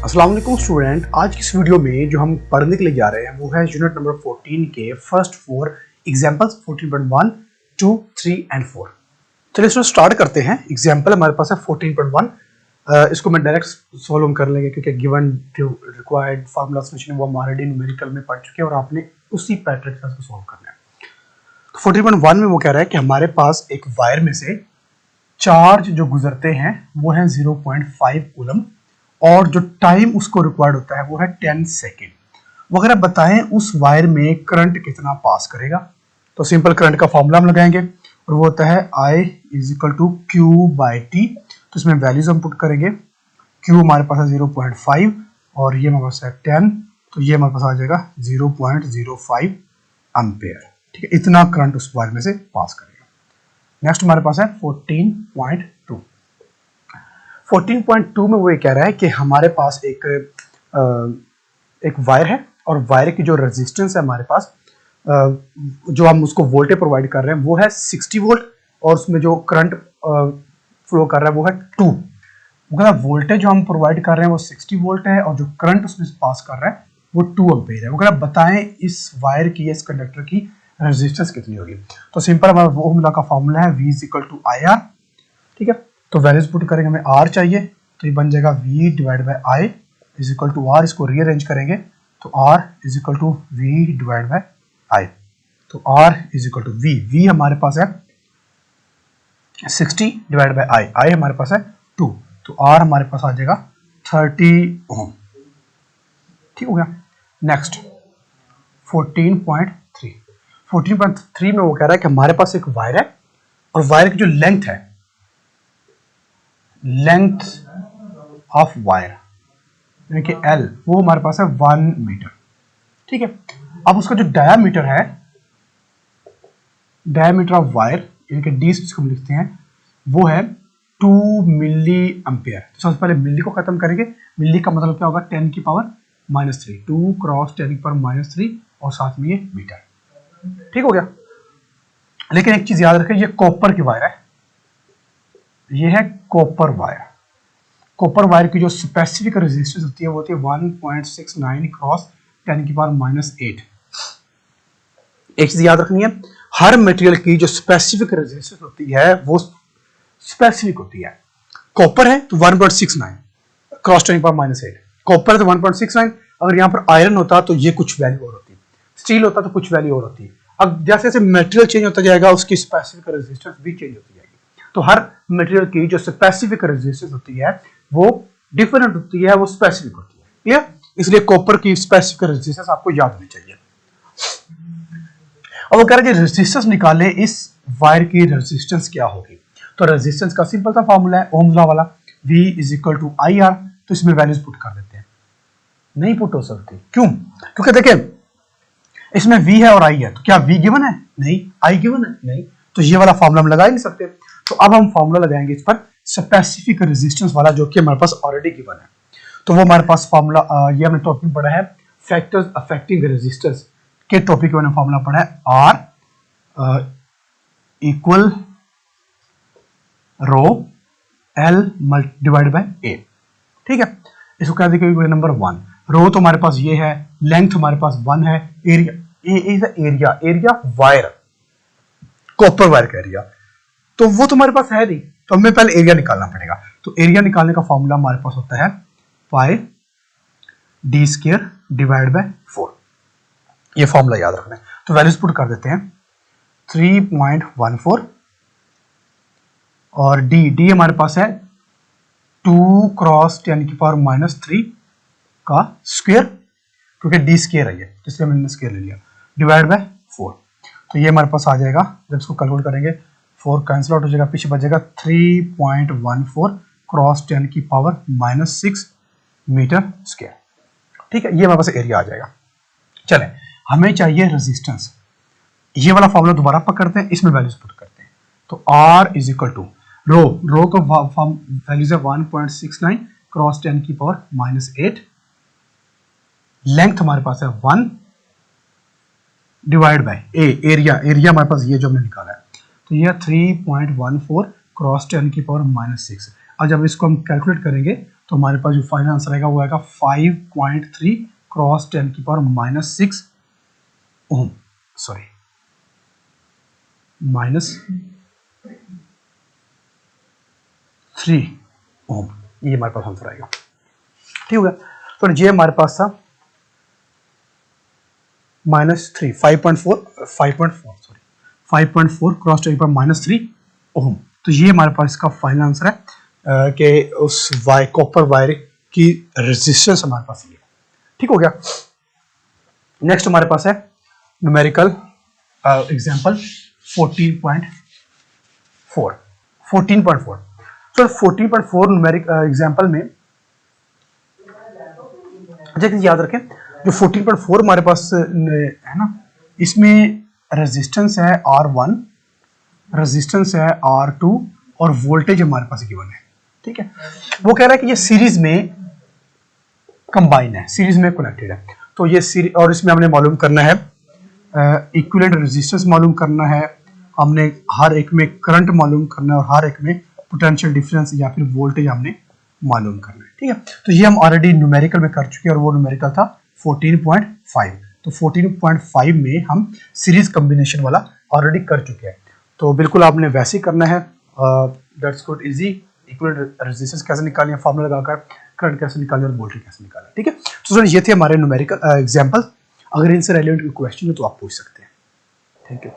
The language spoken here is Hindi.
अस्सलाम वालेकुम स्टूडेंट। आज की इस वीडियो में जो हम पढ़ने के लिए जा रहे हैं वो है यूनिट नंबर 14 के फर्स्ट 4 एग्जांपल्स 14.1, 2, 3 एंड 4। चलिए इसमें स्टार्ट करते हैं। एग्जांपल हमारे पास है 14.1। इसको मैं डायरेक्ट सॉल्व कर लेंगे क्योंकि गिवन जो रिक्वायर्ड फार्मूला सॉल्यूशन वो हम ऑलरेडी न्यूमेरिकल में पढ़ चुके हैं और आपने उसी पैटर्न के साथ इसको सॉल्व करना है। तो 14.1 में वो कह रहा है कि हमारे पास एक वायर में से चार्ज जो गुजरते हैं वो है 0.5 कूलम और जो टाइम उसको रिक्वायर्ड होता है वो है 10 सेकेंड। वो अगर आप बताएं उस वायर में करंट कितना पास करेगा, तो सिंपल करंट का फॉर्मूला हम लगाएंगे और वो होता है I = Q/T। तो इसमें वैल्यूज हम पुट करेंगे। Q हमारे पास है 0.5 और ये हमारे पास है 10, तो ये हमारे पास आ जाएगा 0.05 एम्पेयर। ठीक है, इतना करंट उस वायर में से पास करेगा। नेक्स्ट हमारे पास है 14.2। 14.2 में वो ये कह रहा है कि हमारे पास एक वायर है और वायर की जो रेजिस्टेंस है हमारे पास, जो हम उसको वोल्टेज प्रोवाइड कर रहे हैं वो है 60 वोल्ट और उसमें जो करंट फ्लो कर रहा है वो है 2। वोल्टेज जो हम प्रोवाइड कर रहे हैं वो 60 वोल्ट है और जो करंट उसमें पास कर रहा है वो 2 एम्पेयर है। अगर आप बताएं इस वायर की, इस कंडक्टर की रेजिस्टेंस कितनी होगी, तो सिंपल हमारा फॉर्मूला का फॉर्मूला है V = IR। ठीक है, तो वैल्यूज पुट करेंगे, हमें R चाहिए तो ये बन जाएगा V/I = R। इसको रीअरेंज करेंगे तो R = V/I। तो R = V हमारे पास है 60/I, I हमारे पास है 2, तो R हमारे पास आ जाएगा 30 ओम। ठीक हो गया। नेक्स्ट 14.3। 14.3 में वो कह रहा है कि हमारे पास एक वायर है और वायर की जो लेंथ है, लेंथ ऑफ वायर यानी कि L, वो हमारे पास है 1 मीटर। ठीक है, अब उसका जो डायामीटर है, डायामीटर ऑफ वायर यानी कि D जिसको हम लिखते हैं वो है 2 मिली एम्पेयर। तो सबसे पहले मिली को खत्म करेंगे। मिली का मतलब क्या होगा, 10⁻³ 2 × 10⁻³ और साथ में ये मीटर। ठीक हो गया। लेकिन एक चीज याद रखें, ये कॉपर की वायर है, ये है कॉपर वायर। कॉपर वायर की जो स्पेसिफिक रेजिस्टेंस होती है वो होती है 1.69 × 10⁻⁸। एक चीज याद रखनी है, हर मटेरियल की जो स्पेसिफिक रेजिस्टेंस होती है वो स्पेसिफिक होती है। कॉपर है तो 1.69 × 10⁻⁸। कॉपर है तो 1.69। अगर यहाँ पर आयरन होता तो ये कुछ वैल्यू और होती, स्टील होता तो कुछ वैल्यू और होती। अब जैसे जैसे मटेरियल चेंज होता जाएगा उसकी स्पेसिफिक रेजिस्टेंस भी चेंज होती जाएगी। तो हर मटेरियल की जो स्पेसिफिक रेजिस्टेंस होती है वो डिफरेंट होती है, वो स्पेसिफिक होती है। क्लियर? इसलिए कॉपर की स्पेसिफिक रेजिस्टेंस आपको याद होनी चाहिए। अब वो कह रहे हैं रेजिस्टेंस निकाले, इस वायर की रेजिस्टेंस क्या होगी। तो रेजिस्टेंस का सिंपल सा फॉर्मूला है ओम्स लॉ वाला, V = IR। तो इसमें वैल्यूज पुट कर देते हैं। नहीं पुट हो सकती, क्यों? क्योंकि देखिए इसमें V है और I है, तो क्या V गिवन है? नहीं। I गिवन है? नहीं। तो ये वाला फॉर्मूला हम लगा ही नहीं सकते। तो अब हम फॉर्मूला लगाएंगे इस पर स्पेसिफिक रेजिस्टेंस वाला, जो कि हमारे पास ऑलरेडी गिवन है। तो वो हमारे पास फॉर्मूला, ये हमने टॉपिक पढ़ा है फैक्टर्स अफेक्टिंग रेजिस्टेंस के टॉपिक में फॉर्मूला पढ़ा है R = ρL/A। ठीक है, इसको क्या देखिए, नंबर 1 रो तो हमारे पास ये है, लेंथ हमारे पास 1 है, area area wire, copper wire का एरिया, तो वो तुम्हारे पास है नहीं, तो हमें पहले एरिया निकालना पड़ेगा। तो एरिया निकालने का फॉर्मूला हमारे पास होता है πd²/4। ये फॉर्मूला याद रखना है। तो वैल्यूज पुट कर देते हैं 3.14 और डी हमारे पास है 2 × 10⁻³ का स्क्वायर, क्योंकि डी स्क्वायर है ये, इसलिए मैंने स्क्वायर ले लिया, /4। तो ये हमारे पास आ जाएगा, जब इसको कैलकुलेट करेंगे 4 कैंसिल आउट हो जाएगा, पीछे बचेगा 3.14 × 10⁻⁻6 मीटर स्क्वायर। ठीक है, ये हमारे पास एरिया आ जाएगा। चले, हमें चाहिए रेजिस्टेंस। ये वाला फॉर्मूला दोबारा पकड़ते हैं, इसमें वैल्यूज पुट करते हैं। तो R = रो का वैल्यूज है 1.69 × 10⁻⁸। लेंथ हमारे पास है 1/A, एरिया हमारे पास ये जो हमने निकाला है, तो ये 3.14 × 10⁻⁶। अब जब इसको हम कैलकुलेट करेंगे तो हमारे पास जो फाइनल आंसर आएगा वो आएगा 5.3 क्रॉस 10 की पावर -6 ओम, सॉरी -3 ओम, ये हमारे पास आंसर आएगा। ठीक हो गया। तो ये हमारे पास था -3 5.4 क्रॉस 10 की पावर -3 ओम। तो ये हमारे पास इसका फाइनल आंसर है कि उस कॉपर वायर की रेजिस्टेंस हमारे पास ये है। ठीक हो गया। नेक्स्ट हमारे पास है न्यूमेरिकल एग्जांपल 14.4। तो 14.4 न्यूमेरिक एग्जांपल में याद रखें, जो 14.4 हमारे पास है ना, इसमें रेजिस्टेंस है R1, रेजिस्टेंस है R2 और वोल्टेज हमारे पास गिवन है। ठीक है, वो कह रहा है कि ये सीरीज में कंबाइन है, सीरीज में कनेक्टेड है। तो ये सीरीज, और इसमें हमने मालूम करना है इक्विवेलेंट रेजिस्टेंस मालूम करना है, हमने हर एक में करंट मालूम करना है और हर एक में पोटेंशियल डिफरेंस या फिर वोल्टेज हमने मालूम करना है। ठीक है, तो ये हम ऑलरेडी न्यूमेरिकल में कर चुके हैं और वो न्यूमेरिकल था 14.5। तो 14.5 में हम सीरीज कॉम्बिनेशन वाला ऑलरेडी कर चुके हैं। तो बिल्कुल आपने वैसे ही करना है, that's good easy. Equivalent resistance कैसे निकालें, फार्मूला लगाकर करंट कैसे निकालें और वोल्टेज कैसे निकालें। ठीक है, तो सर ये थे हमारे न्यूमेरिकल एग्जांपल। अगर इनसे रिलेटेड कोई क्वेश्चन है तो आप पूछ सकते हैं। Thank you.